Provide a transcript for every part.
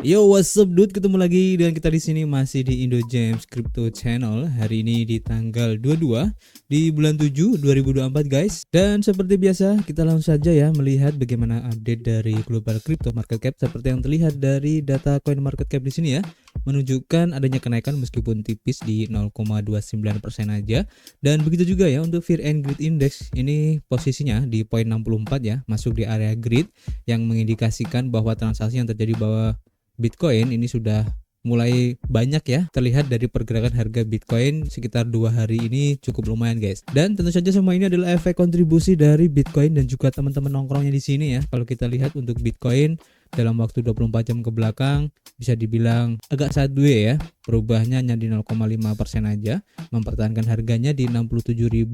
Yo, what's up dude? Ketemu lagi dengan kita di sini masih di Indo James Crypto Channel. Hari ini di tanggal 22 di bulan 7 2024 guys. Dan seperti biasa, kita langsung saja ya melihat bagaimana update dari global crypto market cap seperti yang terlihat dari data coin market cap di sini ya. Menunjukkan adanya kenaikan meskipun tipis di 0,29% aja. Dan begitu juga ya untuk Fear and Greed Index, ini posisinya di poin 64 ya, masuk di area greed yang mengindikasikan bahwa transaksi yang terjadi bawah Bitcoin ini sudah mulai banyak ya terlihat dari pergerakan harga Bitcoin sekitar 2 hari ini cukup lumayan guys. Dan tentu saja semua ini adalah efek kontribusi dari Bitcoin dan juga teman-teman nongkrongnya di sini ya. Kalau kita lihat untuk Bitcoin dalam waktu 24 jam ke belakang bisa dibilang agak sideways ya, perubahannya hanya di 0,5% aja, mempertahankan harganya di 67.280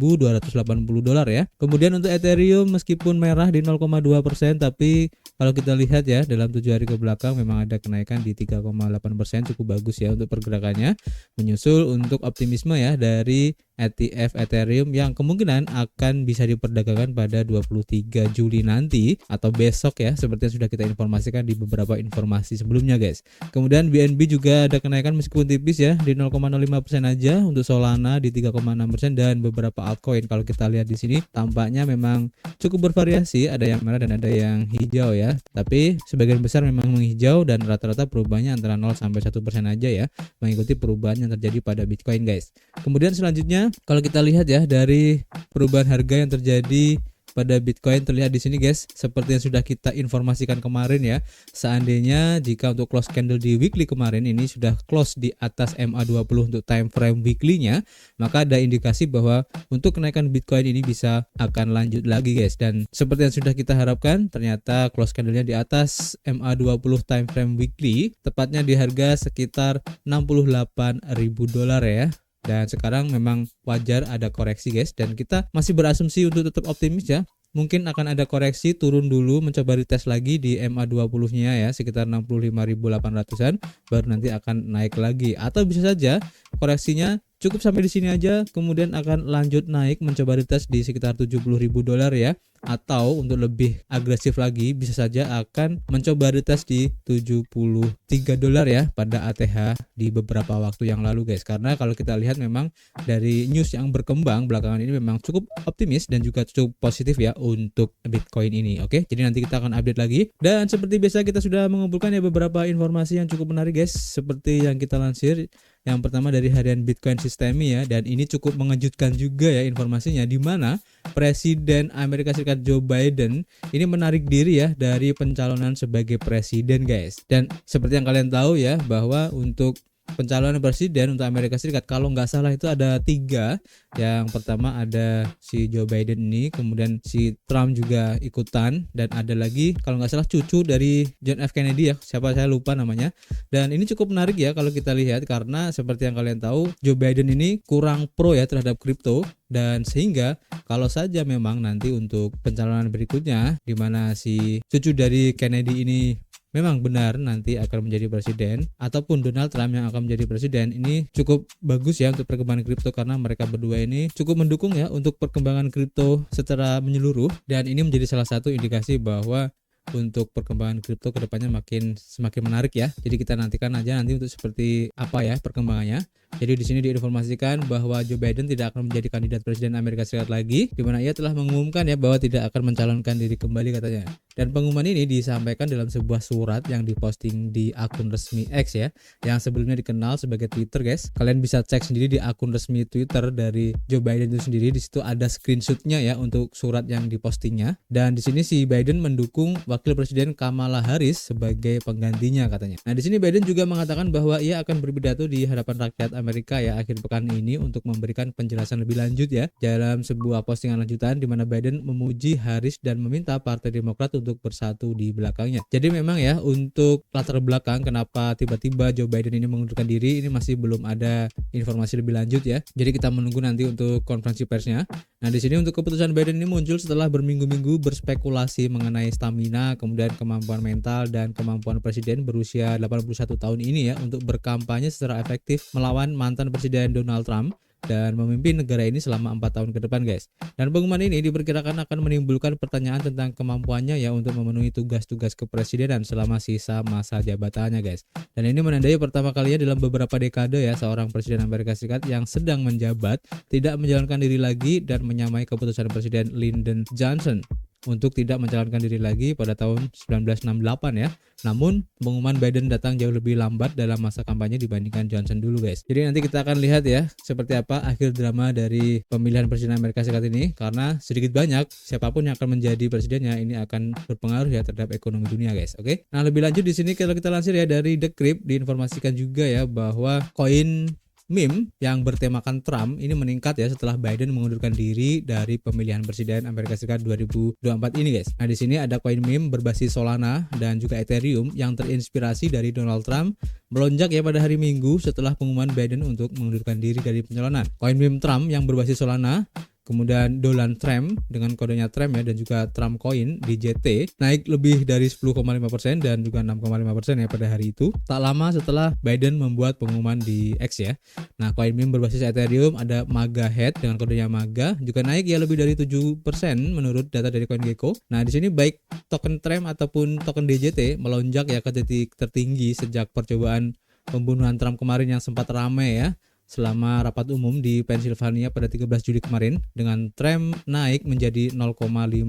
dolar ya. Kemudian untuk Ethereum meskipun merah di 0,2%, tapi kalau kita lihat ya dalam 7 hari ke belakang memang ada kenaikan di 3,8%, cukup bagus ya untuk pergerakannya, menyusul untuk optimisme ya dari ETF Ethereum yang kemungkinan akan bisa diperdagangkan pada 23 Juli nanti atau besok ya, seperti yang sudah kita informasikan di beberapa informasi sebelumnya guys. Kemudian BNB juga ada kenaikan meskipun tipis ya di 0,05% aja, untuk Solana di 3,6% dan beberapa altcoin kalau kita lihat di sini tampaknya memang cukup bervariasi, ada yang merah dan ada yang hijau ya. Tapi sebagian besar memang menghijau dan rata-rata perubahannya antara 0 sampai 1% aja ya, mengikuti perubahan yang terjadi pada Bitcoin guys. Kemudian selanjutnya kalau kita lihat ya dari perubahan harga yang terjadi pada Bitcoin terlihat di sini guys, seperti yang sudah kita informasikan kemarin ya. Seandainya jika untuk close candle di weekly kemarin ini sudah close di atas MA20 untuk time frame weekly-nya, maka ada indikasi bahwa untuk kenaikan Bitcoin ini bisa akan lanjut lagi guys. Dan seperti yang sudah kita harapkan, ternyata close candle-nya di atas MA20 time frame weekly, tepatnya di harga sekitar 68.000 dolar ya. Dan sekarang memang wajar ada koreksi guys, dan kita masih berasumsi untuk tetap optimis ya. Mungkin akan ada koreksi turun dulu, mencoba retest lagi di MA20 nya ya, sekitar 65.800an, baru nanti akan naik lagi. Atau bisa saja koreksinya cukup sampai di sini aja, kemudian akan lanjut naik mencoba retest di sekitar 70.000 dolar ya. Atau untuk lebih agresif lagi bisa saja akan mencoba retest di 73 dolar ya pada ATH di beberapa waktu yang lalu guys. Karena kalau kita lihat memang dari news yang berkembang belakangan ini memang cukup optimis dan juga cukup positif ya untuk Bitcoin ini. Oke, jadi nanti kita akan update lagi. Dan seperti biasa kita sudah mengumpulkan ya beberapa informasi yang cukup menarik guys, seperti yang kita lansir. Yang pertama dari harian Bitcoin Systemi ya, dan ini cukup mengejutkan juga ya informasinya, di mana Presiden Amerika Serikat Joe Biden ini menarik diri ya dari pencalonan sebagai presiden guys. Dan seperti yang kalian tahu ya, bahwa untuk pencalonan presiden untuk Amerika Serikat kalau nggak salah itu ada 3. Yang pertama ada si Joe Biden ini, kemudian si Trump juga ikutan, dan ada lagi kalau nggak salah cucu dari John F Kennedy ya, siapa saya lupa namanya. Dan ini cukup menarik ya kalau kita lihat, karena seperti yang kalian tahu Joe Biden ini kurang pro ya terhadap kripto, dan sehingga kalau saja memang nanti untuk pencalonan berikutnya di mana si cucu dari Kennedy ini memang benar nanti akan menjadi presiden, ataupun Donald Trump yang akan menjadi presiden, ini cukup bagus ya untuk perkembangan kripto, karena mereka berdua ini cukup mendukung ya untuk perkembangan kripto secara menyeluruh. Dan ini menjadi salah satu indikasi bahwa untuk perkembangan kripto kedepannya semakin menarik ya. Jadi kita nantikan aja nanti untuk seperti apa ya perkembangannya. Jadi di sini diinformasikan bahwa Joe Biden tidak akan menjadi kandidat presiden Amerika Serikat lagi, di mana ia telah mengumumkan ya bahwa tidak akan mencalonkan diri kembali katanya. Dan pengumuman ini disampaikan dalam sebuah surat yang diposting di akun resmi X ya, yang sebelumnya dikenal sebagai Twitter guys. Kalian bisa cek sendiri di akun resmi Twitter dari Joe Biden itu sendiri. Di situ ada screenshotnya ya untuk surat yang dipostingnya. Dan di sini si Biden mendukung Wakil Presiden Kamala Harris sebagai penggantinya katanya. Nah di sini Biden juga mengatakan bahwa ia akan berpidato di hadapan rakyat Amerika ya akhir pekan ini untuk memberikan penjelasan lebih lanjut ya dalam sebuah postingan lanjutan, di mana Biden memuji Harris dan meminta Partai Demokrat untuk bersatu di belakangnya. Jadi memang ya untuk latar belakang kenapa tiba-tiba Joe Biden ini mengundurkan diri ini masih belum ada informasi lebih lanjut ya. Jadi kita menunggu nanti untuk konferensi persnya. Nah di sini untuk keputusan Biden ini muncul setelah berminggu-minggu berspekulasi mengenai stamina, kemudian kemampuan mental dan kemampuan presiden berusia 81 tahun ini ya untuk berkampanye secara efektif melawan mantan Presiden Donald Trump. dan memimpin negara ini selama 4 tahun ke depan guys. Dan pengumuman ini diperkirakan akan menimbulkan pertanyaan tentang kemampuannya ya untuk memenuhi tugas-tugas kepresidenan selama sisa masa jabatannya guys. Dan ini menandai pertama kalinya dalam beberapa dekade ya seorang presiden Amerika Serikat yang sedang menjabat tidak menjalankan diri lagi dan menyamai keputusan Presiden Lyndon Johnson untuk tidak mencalonkan diri lagi pada tahun 1968 ya. Namun pengumuman Biden datang jauh lebih lambat dalam masa kampanye dibandingkan Johnson dulu guys. Jadi nanti kita akan lihat ya seperti apa akhir drama dari pemilihan presiden Amerika Serikat ini, karena sedikit banyak siapapun yang akan menjadi presidennya ini akan berpengaruh ya terhadap ekonomi dunia guys. Oke. Nah, lebih lanjut di sini kalau kita lansir ya dari The Crypt diinformasikan juga ya bahwa koin meme yang bertemakan Trump ini meningkat ya setelah Biden mengundurkan diri dari pemilihan presiden Amerika Serikat 2024 ini guys. Nah, di sini ada koin meme berbasis Solana dan juga Ethereum yang terinspirasi dari Donald Trump melonjak ya pada hari Minggu setelah pengumuman Biden untuk mengundurkan diri dari pencalonan. Koin meme Trump yang berbasis Solana, kemudian Donald Trump dengan kodenya Trump ya, dan juga Trump Coin di JT naik lebih dari 10,5% dan juga 6,5% ya pada hari itu, tak lama setelah Biden membuat pengumuman di X ya. Nah, koin meme berbasis Ethereum ada MAGA Head dengan kodenya MAGA juga naik ya lebih dari 7% menurut data dari CoinGecko. Nah, di sini baik token Trump ataupun token DJT melonjak ya ke titik tertinggi sejak percobaan pembunuhan Trump kemarin yang sempat ramai ya selama rapat umum di Pennsylvania pada 13 Juli kemarin, dengan Trump naik menjadi $0,54,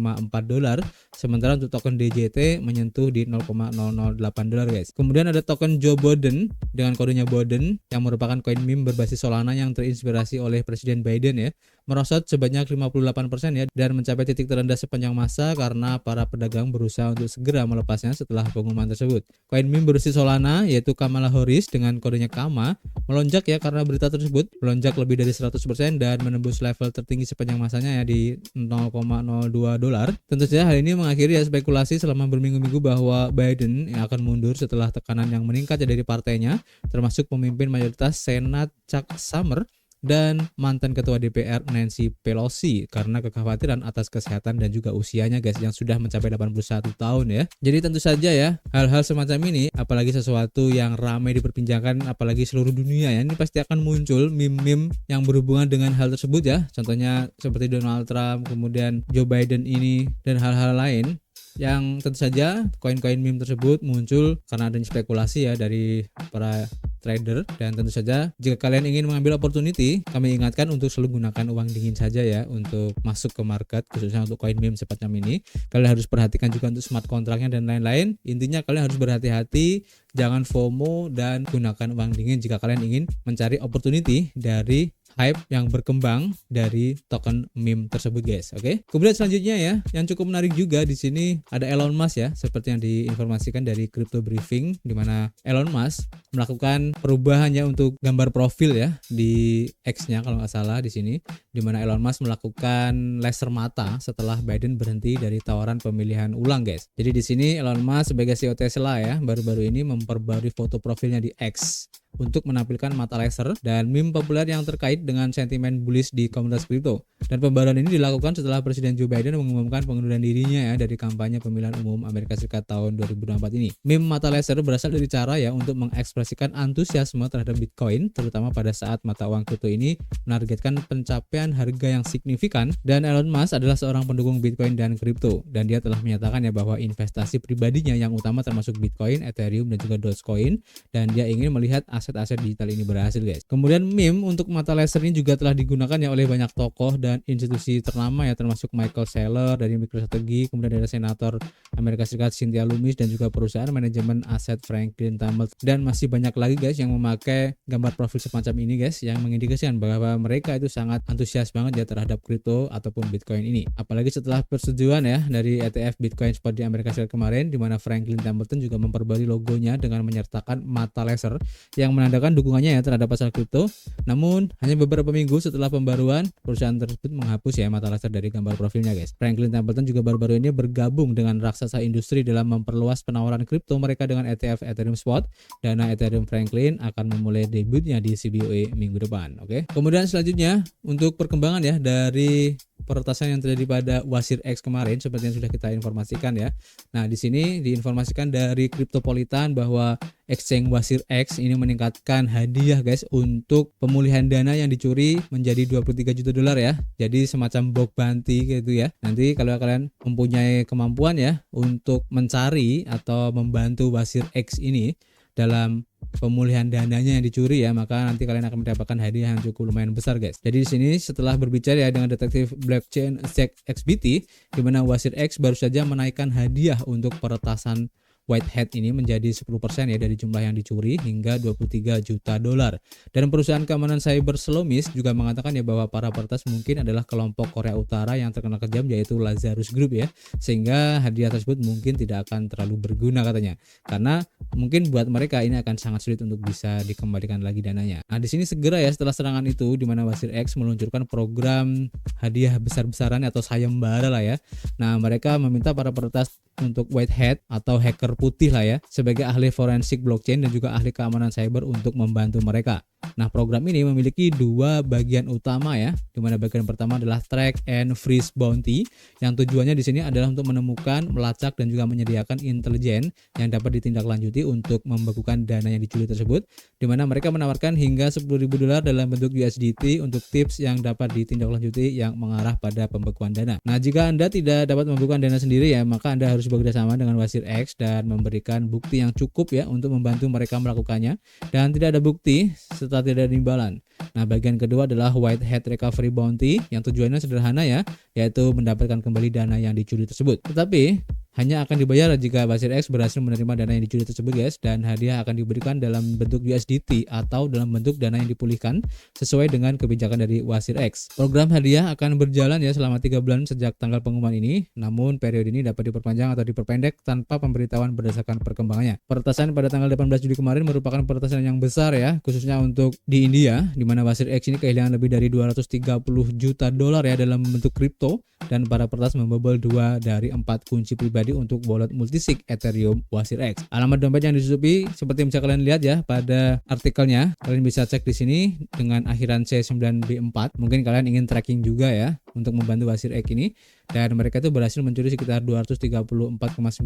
sementara untuk token DJT menyentuh di $0,008 guys. Kemudian ada token Joe Biden dengan kodenya Biden yang merupakan koin meme berbasis Solana yang terinspirasi oleh Presiden Biden ya, merosot sebanyak 58% ya dan mencapai titik terendah sepanjang masa karena para pedagang berusaha untuk segera melepasnya setelah pengumuman tersebut. Koin meme berbasis Solana yaitu Kamala Harris dengan kodenya Kama melonjak ya karena berita tersebut melonjak lebih dari 100% dan menembus level tertinggi sepanjang masanya ya di $0,02. Tentu saja hal ini mengakhiri ya spekulasi selama berminggu-minggu bahwa Biden yang akan mundur setelah tekanan yang meningkat ya dari partainya, termasuk pemimpin mayoritas Senat Chuck Schumer dan mantan ketua DPR Nancy Pelosi karena kekhawatiran atas kesehatan dan juga usianya guys yang sudah mencapai 81 tahun ya. Jadi tentu saja ya hal-hal semacam ini, apalagi sesuatu yang ramai diperbincangkan apalagi seluruh dunia ya, ini pasti akan muncul meme-meme yang berhubungan dengan hal tersebut ya. Contohnya seperti Donald Trump, kemudian Joe Biden ini dan hal-hal lain yang tentu saja koin-koin meme tersebut muncul karena adanya spekulasi ya dari para trader. Dan tentu saja jika kalian ingin mengambil opportunity, kami ingatkan untuk selalu gunakan uang dingin saja ya untuk masuk ke market, khususnya untuk koin meme semacam ini. Kalian harus perhatikan juga untuk smart kontraknya dan lain-lain. Intinya kalian harus berhati-hati, jangan FOMO, dan gunakan uang dingin jika kalian ingin mencari opportunity dari hype yang berkembang dari token meme tersebut guys. Oke. Kemudian selanjutnya ya, yang cukup menarik juga di sini ada Elon Musk ya, seperti yang diinformasikan dari Crypto Briefing, di mana Elon Musk melakukan perubahannya untuk gambar profil ya di X-nya kalau nggak salah di sini, di mana Elon Musk melakukan laser mata setelah Biden berhenti dari tawaran pemilihan ulang guys. Jadi di sini Elon Musk sebagai CEO Tesla ya, baru-baru ini memperbarui foto profilnya di X untuk menampilkan mata laser dan meme populer yang terkait dengan sentimen bullish di komunitas kripto. Dan pembaruan ini dilakukan setelah Presiden Joe Biden mengumumkan pengunduran dirinya ya dari kampanye pemilihan umum Amerika Serikat tahun 2024 ini. Meme mata laser berasal dari cara ya untuk mengekspresikan antusiasme terhadap Bitcoin, terutama pada saat mata uang kripto ini menargetkan pencapaian harga yang signifikan. Dan Elon Musk adalah seorang pendukung Bitcoin dan kripto, dan dia telah menyatakan ya bahwa investasi pribadinya yang utama termasuk Bitcoin, Ethereum dan juga Dogecoin, dan dia ingin melihat aset-aset digital ini berhasil guys. Kemudian meme untuk mata laser ini juga telah digunakan ya oleh banyak tokoh dan institusi ternama ya, termasuk Michael Saylor dari MicroStrategy, kemudian ada senator Amerika Serikat Cynthia Lummis dan juga perusahaan manajemen aset Franklin Templeton, dan masih banyak lagi guys yang memakai gambar profil semacam ini guys, yang mengindikasikan bahwa mereka itu sangat antusias banget ya terhadap kripto ataupun Bitcoin ini. Apalagi setelah persetujuan ya dari ETF Bitcoin Spot di Amerika Serikat kemarin, di mana Franklin Templeton juga memperbarui logonya dengan menyertakan mata laser yang menandakan dukungannya ya terhadap pasar kripto. Namun hanya beberapa minggu setelah pembaruan, perusahaan tersebut menghapus ya mata laser dari gambar profilnya guys. Franklin Templeton juga baru-baru ini bergabung dengan raksasa industri dalam memperluas penawaran kripto mereka dengan ETF Ethereum Spot. Dana Ethereum Franklin akan memulai debutnya di CBOE minggu depan. Oke. Kemudian selanjutnya untuk perkembangan ya dari peretasan yang terjadi pada Wasir X kemarin seperti yang sudah kita informasikan ya. Nah, di sini diinformasikan dari Cryptopolitan bahwa exchange Wasir X ini meningkatkan hadiah guys untuk pemulihan dana yang dicuri menjadi 23 juta dolar ya. Jadi semacam bug bounty gitu ya. Nanti kalau kalian mempunyai kemampuan ya untuk mencari atau membantu Wasir X ini dalam pemulihan dananya yang dicuri ya, maka nanti kalian akan mendapatkan hadiah yang cukup lumayan besar guys. Jadi di sini setelah berbicara ya dengan detektif blockchain Jack XBT, di mana Wasir X baru saja menaikkan hadiah untuk peretasan Whitehead ini menjadi 10% ya dari jumlah yang dicuri hingga 23 juta dolar. Dan perusahaan keamanan cyber Slomis juga mengatakan ya bahwa para peretas mungkin adalah kelompok Korea Utara yang terkenal kejam yaitu Lazarus Group ya. Sehingga hadiah tersebut mungkin tidak akan terlalu berguna katanya. Karena mungkin buat mereka ini akan sangat sulit untuk bisa dikembalikan lagi dananya. Nah, di sini segera ya setelah serangan itu di mana Wasir X meluncurkan program hadiah besar-besaran atau sayembara lah ya. Nah, mereka meminta para peretas untuk Whitehead atau hacker putih lah ya sebagai ahli forensik blockchain dan juga ahli keamanan cyber untuk membantu mereka. Nah, program ini memiliki dua bagian utama ya, di mana bagian pertama adalah track and freeze bounty yang tujuannya di sini adalah untuk menemukan, melacak dan juga menyediakan intelijen yang dapat ditindaklanjuti untuk membekukan dana yang dicuri tersebut, di mana mereka menawarkan hingga 10.000 dolar dalam bentuk USDT untuk tips yang dapat ditindaklanjuti yang mengarah pada pembekuan dana. Nah, jika Anda tidak dapat membekukan dana sendiri ya, maka Anda harus bekerjasama dengan Wasir X dan memberikan bukti yang cukup ya untuk membantu mereka melakukannya, dan tidak ada bukti serta tidak ada imbalan. Nah, bagian kedua adalah Whitehead Recovery Bounty yang tujuannya sederhana ya, yaitu mendapatkan kembali dana yang dicuri tersebut. Tetapi hanya akan dibayar jika Wasir X berhasil menerima dana yang dicuri tersebut guys, dan hadiah akan diberikan dalam bentuk USDT atau dalam bentuk dana yang dipulihkan sesuai dengan kebijakan dari Wasir X. Program hadiah akan berjalan ya selama 3 bulan sejak tanggal pengumuman ini, namun periode ini dapat diperpanjang atau diperpendek tanpa pemberitahuan berdasarkan perkembangannya. Peretasan pada tanggal 18 Juli kemarin merupakan peretasan yang besar ya, khususnya untuk di India, di mana Wasir X ini kehilangan lebih dari 230 juta dolar ya dalam bentuk kripto, dan para peretas membobol 2 dari 4 kunci pribadi untuk wallet multisig Ethereum Wasir X. Alamat dompet yang ditutupi seperti yang bisa kalian lihat ya pada artikelnya. Kalian bisa cek di sini dengan akhiran C9B4. Mungkin kalian ingin tracking juga ya untuk membantu Wasir X ini, dan mereka itu berhasil mencuri sekitar 234,9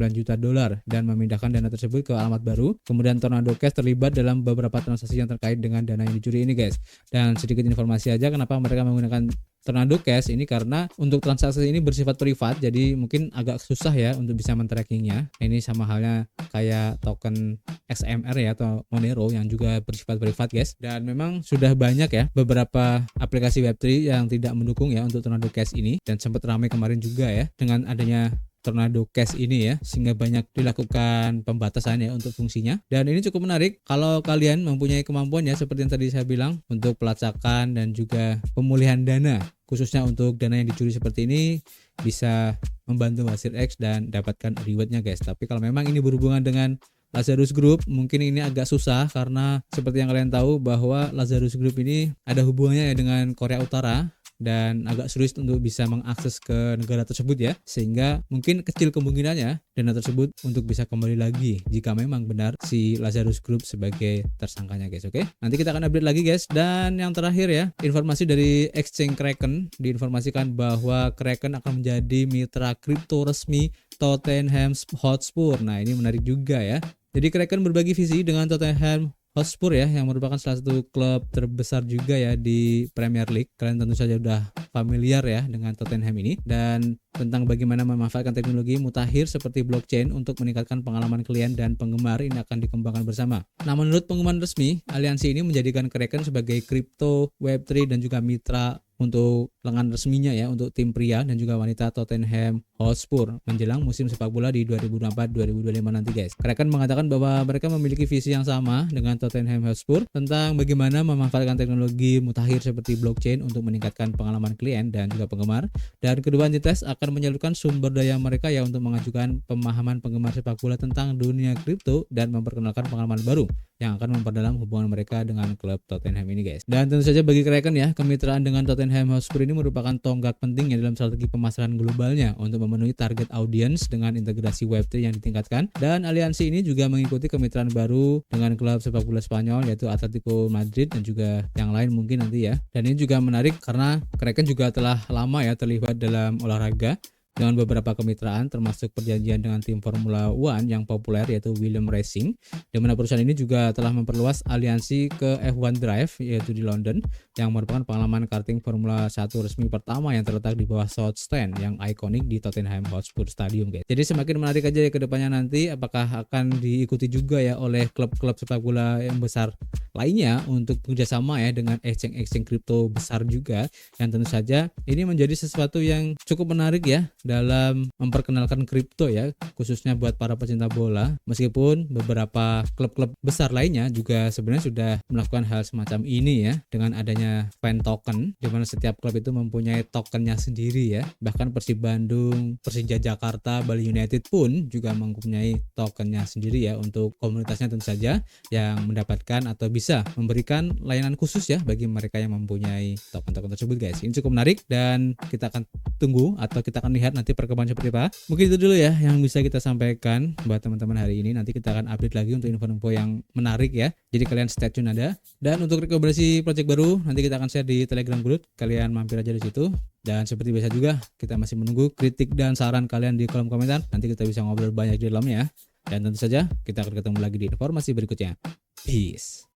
juta dolar dan memindahkan dana tersebut ke alamat baru. Kemudian Tornado Cash terlibat dalam beberapa transaksi yang terkait dengan dana yang dicuri ini guys. Dan sedikit informasi aja kenapa mereka menggunakan Tornado Cash ini, karena untuk transaksi ini bersifat privat, jadi mungkin agak susah ya untuk bisa men-trackingnya. Ini sama halnya kayak token XMR ya atau Monero yang juga bersifat privat guys. Dan memang sudah banyak ya beberapa aplikasi Web3 yang tidak mendukung ya untuk Tornado Cash ini, dan sempat ramai kemarin juga ya dengan adanya Tornado Cash ini ya, sehingga banyak dilakukan pembatasan ya untuk fungsinya. Dan ini cukup menarik kalau kalian mempunyai kemampuan ya seperti yang tadi saya bilang untuk pelacakan dan juga pemulihan dana, khususnya untuk dana yang dicuri seperti ini, bisa membantu Wasir X dan dapatkan rewardnya guys. Tapi kalau memang ini berhubungan dengan Lazarus Group, mungkin ini agak susah karena seperti yang kalian tahu bahwa Lazarus Group ini ada hubungannya ya dengan Korea Utara, dan agak sulit untuk bisa mengakses ke negara tersebut ya, sehingga mungkin kecil kemungkinannya dana tersebut untuk bisa kembali lagi jika memang benar si Lazarus Group sebagai tersangkanya guys. Oke, nanti kita akan update lagi guys. Dan yang terakhir ya, informasi dari exchange Kraken diinformasikan bahwa Kraken akan menjadi mitra kripto resmi Tottenham Hotspur. Nah, ini menarik juga ya. Jadi Kraken berbagi visi dengan Tottenham Hotspur ya, yang merupakan salah satu klub terbesar juga ya di Premier League. Kalian tentu saja udah familiar ya dengan Tottenham ini, dan tentang bagaimana memanfaatkan teknologi mutakhir seperti blockchain untuk meningkatkan pengalaman klien dan penggemar ini akan dikembangkan bersama. Nah, menurut pengumuman resmi, aliansi ini menjadikan Kraken sebagai kripto, Web3 dan juga mitra untuk lengan resminya ya untuk tim pria dan juga wanita Tottenham Hotspur menjelang musim sepak bola di 2024-2025 nanti guys. Kraken mengatakan bahwa mereka memiliki visi yang sama dengan Tottenham Hotspur tentang bagaimana memanfaatkan teknologi mutakhir seperti blockchain untuk meningkatkan pengalaman klien dan juga penggemar, dan kedua entitas akan menyalurkan sumber daya mereka ya untuk mengajukan pemahaman penggemar sepak bola tentang dunia kripto dan memperkenalkan pengalaman baru yang akan memperdalam hubungan mereka dengan klub Tottenham ini guys. Dan tentu saja bagi Kraken ya, kemitraan dengan Tottenham Hotspur ini merupakan tonggak penting ya dalam strategi pemasaran globalnya untuk memenuhi target audience dengan integrasi Web3 yang ditingkatkan. Dan aliansi ini juga mengikuti kemitraan baru dengan klub sepak bola Spanyol yaitu Atletico Madrid dan juga yang lain mungkin nanti ya. Dan ini juga menarik karena Kraken juga telah lama ya terlibat dalam olahraga dengan beberapa kemitraan termasuk perjanjian dengan tim Formula One yang populer yaitu Williams Racing, di mana perusahaan ini juga telah memperluas aliansi ke F1 Drive yaitu di London yang merupakan pengalaman karting Formula 1 resmi pertama yang terletak di bawah South Stand yang ikonik di Tottenham Hotspur Stadium guys. Jadi semakin menarik aja ya ke depannya nanti apakah akan diikuti juga ya oleh klub-klub sepak bola yang besar lainnya untuk bekerjasama ya dengan exchange kripto besar juga, yang tentu saja ini menjadi sesuatu yang cukup menarik ya dalam memperkenalkan kripto ya, khususnya buat para pecinta bola. Meskipun beberapa klub-klub besar lainnya juga sebenarnya sudah melakukan hal semacam ini ya, dengan adanya fan token, di mana setiap klub itu mempunyai tokennya sendiri ya. Bahkan Persib Bandung, Persija Jakarta, Bali United pun juga mempunyai tokennya sendiri ya untuk komunitasnya tentu saja, yang mendapatkan atau bisa memberikan layanan khusus ya bagi mereka yang mempunyai token-token tersebut guys. Ini cukup menarik dan kita akan tunggu atau kita akan lihat nanti perkembangan seperti apa. Mungkin itu dulu ya yang bisa kita sampaikan buat teman-teman hari ini. Nanti kita akan update lagi untuk info-info yang menarik ya. Jadi kalian stay tune ada. Dan untuk rekomendasi project baru nanti kita akan share di Telegram group. Kalian mampir aja di situ. Dan seperti biasa juga kita masih menunggu kritik dan saran kalian di kolom komentar. Nanti kita bisa ngobrol banyak di dalamnya ya. Dan tentu saja kita akan ketemu lagi di informasi berikutnya. Peace.